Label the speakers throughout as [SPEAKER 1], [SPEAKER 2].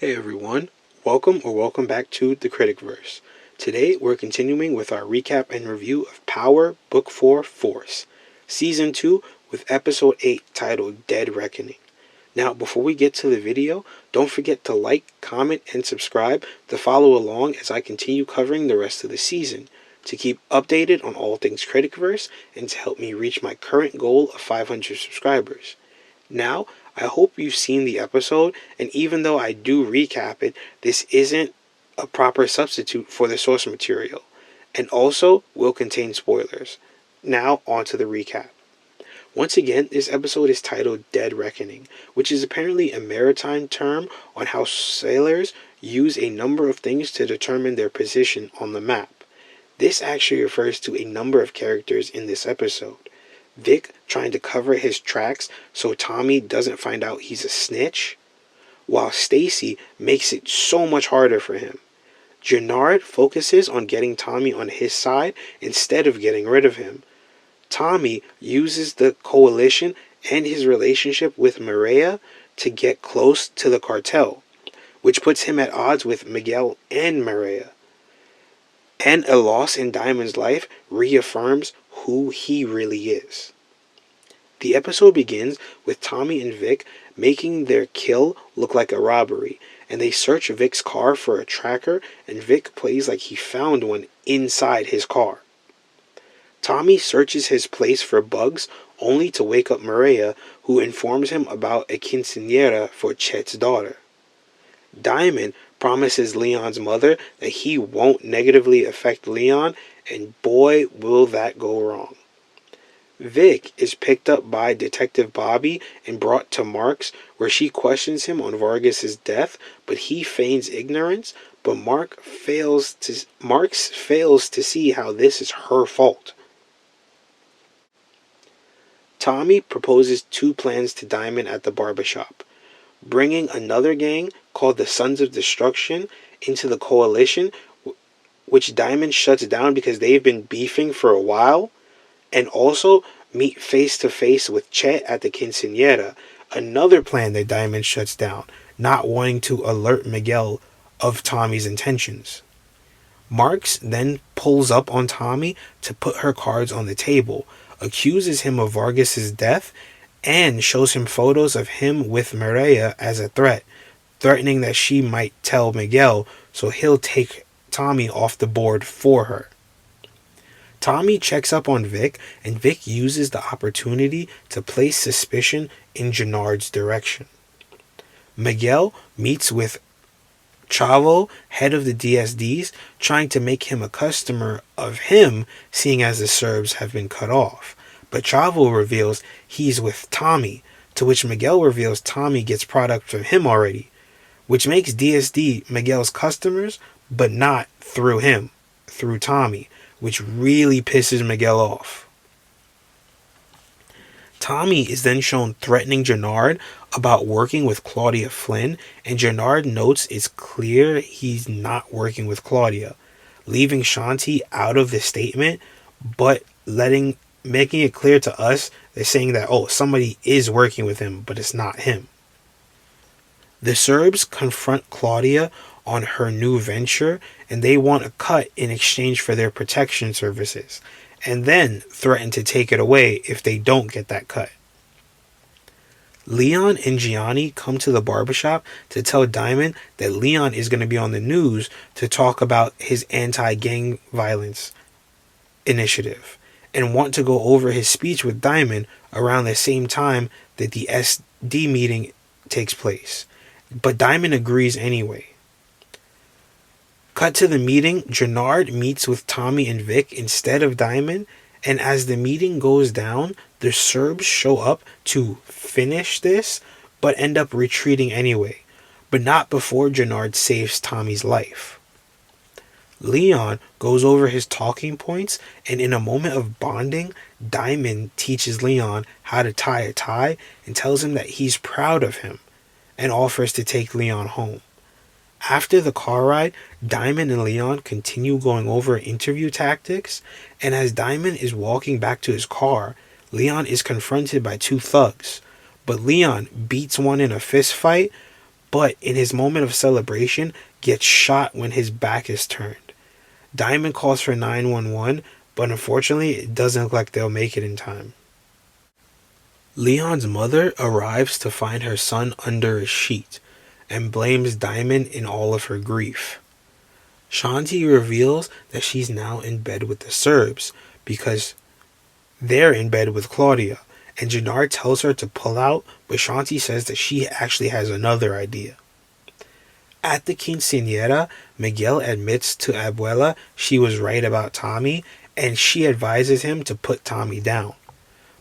[SPEAKER 1] Hey everyone, welcome back to the Critic-Verse. Today we're continuing with our recap and review of Power Book 4 Force, Season 2 with Episode 8 titled Dead Reckoning. Now before we get to the video, don't forget to like, comment, and subscribe to follow along as I continue covering the rest of the season, to keep updated on all things Critic-Verse and to help me reach my current goal of 500 subscribers. Now, I hope you've seen the episode, and even though I do recap it, this isn't a proper substitute for the source material, and also will contain spoilers. Now, on to the recap. Once again, this episode is titled Dead Reckoning, which is apparently a maritime term on how sailors use a number of things to determine their position on the map. This actually refers to a number of characters in this episode. Vic trying to cover his tracks so Tommy doesn't find out he's a snitch, while Stacy makes it so much harder for him. Gennard focuses on getting Tommy on his side instead of getting rid of him. Tommy uses the coalition and his relationship with Maria to get close to the cartel, which puts him at odds with Miguel and Maria. And a loss in Diamond's life reaffirms who he really is. The episode begins with Tommy and Vic making their kill look like a robbery, and they search Vic's car for a tracker, and Vic plays like he found one inside his car. Tommy searches his place for bugs only to wake up Maria, who informs him about a quinceañera for Chet's daughter. Diamond promises Leon's mother that he won't negatively affect Leon, and boy will that go wrong. Vic is picked up by Detective Bobby and brought to Mark's, where she questions him on Vargas's death, but he feigns ignorance, but Marks fails to see how this is her fault. Tommy proposes two plans to Diamond at the barbershop: bringing another gang called the Sons of Destruction into the coalition, which Diamond shuts down because they've been beefing for a while, and also meet face to face with Chet at the quinceañera, another plan that Diamond shuts down, not wanting to alert Miguel of Tommy's intentions. Marks then pulls up on Tommy to put her cards on the table, accuses him of Vargas's death, and shows him photos of him with Maria as a threat, threatening that she might tell Miguel so he'll take Tommy off the board for her. Tommy checks up on Vic, and Vic uses the opportunity to place suspicion in Gennard's direction. Miguel meets with Chavo, head of the DSDs, trying to make him a customer of him, seeing as the Serbs have been cut off. But Chavo reveals he's with Tommy, to which Miguel reveals Tommy gets product from him already, which makes DSD Miguel's customers, but not through him, through Tommy, which really pisses Miguel off. Tommy is then shown threatening Gennard about working with Claudia Flynn, and Gennard notes it's clear he's not working with Claudia, leaving Shanti out of the statement, but making it clear to us, they're saying that, somebody is working with him, but it's not him. The Serbs confront Claudia on her new venture, and they want a cut in exchange for their protection services, and then threaten to take it away if they don't get that cut. Leon and Gianni come to the barbershop to tell Diamond that Leon is going to be on the news to talk about his anti-gang violence initiative, and want to go over his speech with Diamond around the same time that the SD meeting takes place. But Diamond agrees anyway. Cut to the meeting, Gennard meets with Tommy and Vic instead of Diamond, and as the meeting goes down, the Serbs show up to finish this, but end up retreating anyway, but not before Gennard saves Tommy's life. Leon goes over his talking points, and in a moment of bonding, Diamond teaches Leon how to tie a tie and tells him that he's proud of him, and offers to take Leon home. After the car ride, Diamond and Leon continue going over interview tactics, and as Diamond is walking back to his car, Leon is confronted by two thugs, but Leon beats one in a fist fight, but in his moment of celebration, gets shot when his back is turned. Diamond calls for 911, but unfortunately, it doesn't look like they'll make it in time. Leon's mother arrives to find her son under a sheet and blames Diamond in all of her grief. Shanti reveals that she's now in bed with the Serbs because they're in bed with Claudia, and Jannard tells her to pull out, but Shanti says that she actually has another idea. At the quinceañera, Miguel admits to Abuela she was right about Tommy, and she advises him to put Tommy down.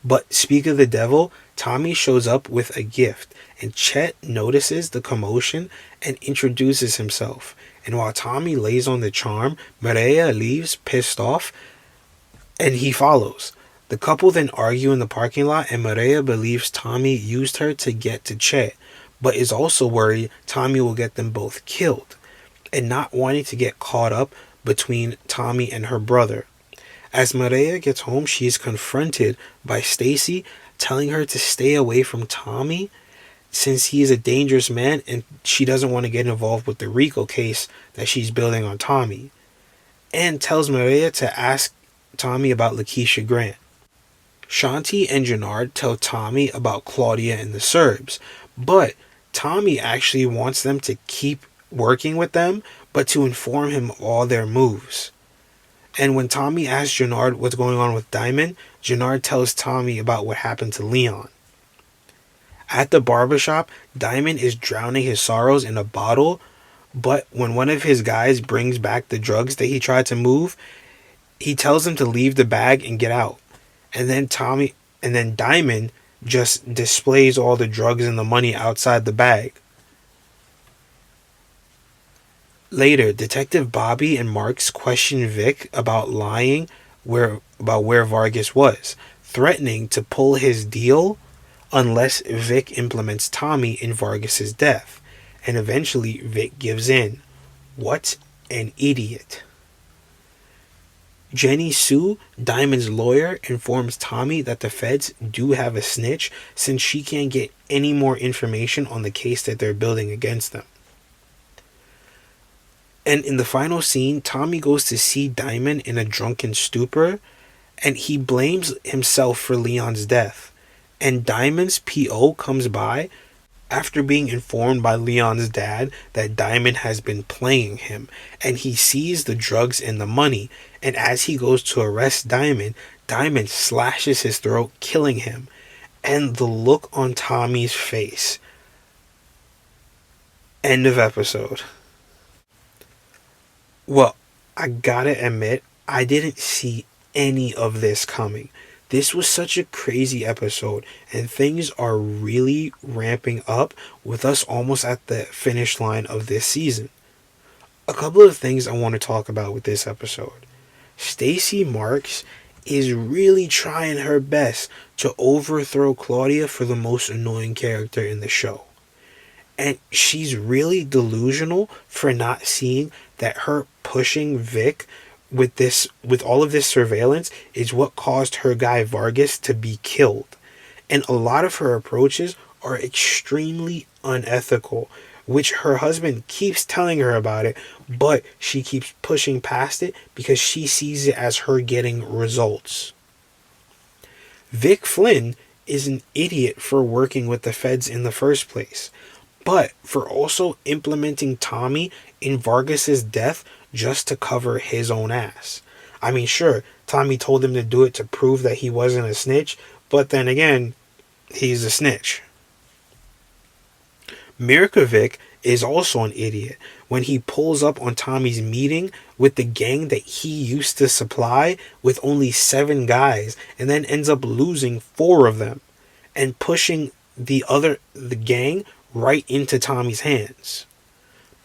[SPEAKER 1] But speak of the devil, Tommy shows up with a gift, and Chet notices the commotion and introduces himself. And while Tommy lays on the charm, Maria leaves pissed off, and he follows. The couple then argue in the parking lot, and Maria believes Tommy used her to get to Chet, but is also worried Tommy will get them both killed, and not wanting to get caught up between Tommy and her brother. As Maria gets home, she is confronted by Stacy telling her to stay away from Tommy since he is a dangerous man and she doesn't want to get involved with the RICO case that she's building on Tommy, and tells Maria to ask Tommy about Lakeisha Grant. Shanti and Jannard tell Tommy about Claudia and the Serbs, but Tommy actually wants them to keep working with them, but to inform him of all their moves. And when Tommy asks Jannard what's going on with Diamond, Jannard tells Tommy about what happened to Leon. At the barbershop, Diamond is drowning his sorrows in a bottle, but when one of his guys brings back the drugs that he tried to move, he tells him to leave the bag and get out. And then Diamond just displays all the drugs and the money outside the bag. Later, Detective Bobby and Marks question Vic about lying about where Vargas was, threatening to pull his deal unless Vic implements Tommy in Vargas's death. And eventually Vic gives in. What an idiot. Jenny Sue, Diamond's lawyer, informs Tommy that the feds do have a snitch since she can't get any more information on the case that they're building against them. And in the final scene, Tommy goes to see Diamond in a drunken stupor, and he blames himself for Leon's death. And Diamond's PO comes by after being informed by Leon's dad that Diamond has been playing him, and he sees the drugs and the money, and as he goes to arrest Diamond, Diamond slashes his throat, killing him. And the look on Tommy's face. End of episode. Well, I gotta admit, I didn't see any of this coming. This was such a crazy episode, and things are really ramping up with us almost at the finish line of this season. A couple of things I want to talk about with this episode. Stacey Marks is really trying her best to overthrow Claudia for the most annoying character in the show. And she's really delusional for not seeing that her pushing Vic with all of this surveillance is what caused her guy Vargas to be killed. And a lot of her approaches are extremely unethical, which her husband keeps telling her about it, but she keeps pushing past it because she sees it as her getting results. Vic Flynn is an idiot for working with the feds in the first place, but for also implementing Tommy in Vargas's death just to cover his own ass. I mean, sure, Tommy told him to do it to prove that he wasn't a snitch, but then again, he's a snitch. Mirkovic is also an idiot when he pulls up on Tommy's meeting with the gang that he used to supply with only 7 guys and then ends up losing 4 of them and pushing the gang right into Tommy's hands.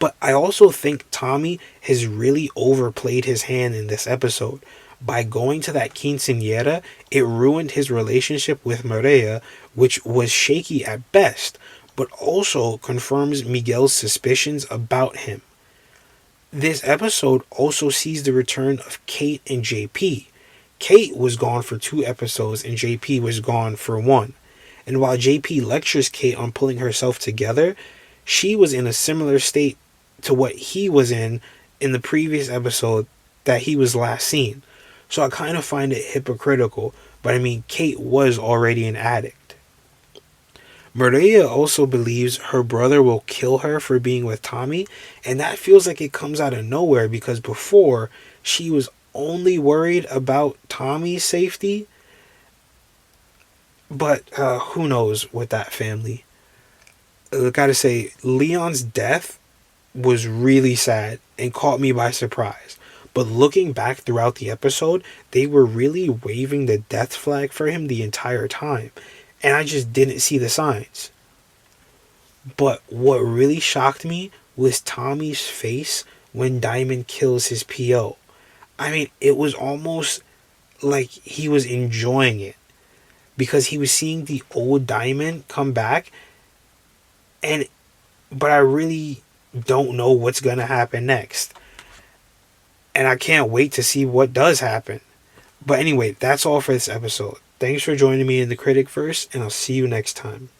[SPEAKER 1] But I also think Tommy has really overplayed his hand in this episode. By going to that quinceañera, it ruined his relationship with Maria, which was shaky at best, but also confirms Miguel's suspicions about him. This episode also sees the return of Kate and JP. Kate was gone for 2 episodes and JP was gone for 1. And while JP lectures Kate on pulling herself together, she was in a similar state to what he was in the previous episode that he was last seen. So I kind of find it hypocritical. But I mean, Kate was already an addict. Maria also believes her brother will kill her for being with Tommy, and that feels like it comes out of nowhere because before she was only worried about Tommy's safety. But who knows with that family. I gotta say, Leon's death was really sad and caught me by surprise. But looking back throughout the episode, they were really waving the death flag for him the entire time. And I just didn't see the signs. But what really shocked me was Tommy's face when Diamond kills his PO. I mean, it was almost like he was enjoying it. Because he was seeing the old Diamond come back. But I really don't know what's going to happen next. And I can't wait to see what does happen. But anyway, that's all for this episode. Thanks for joining me in the Critic-Verse, and I'll see you next time.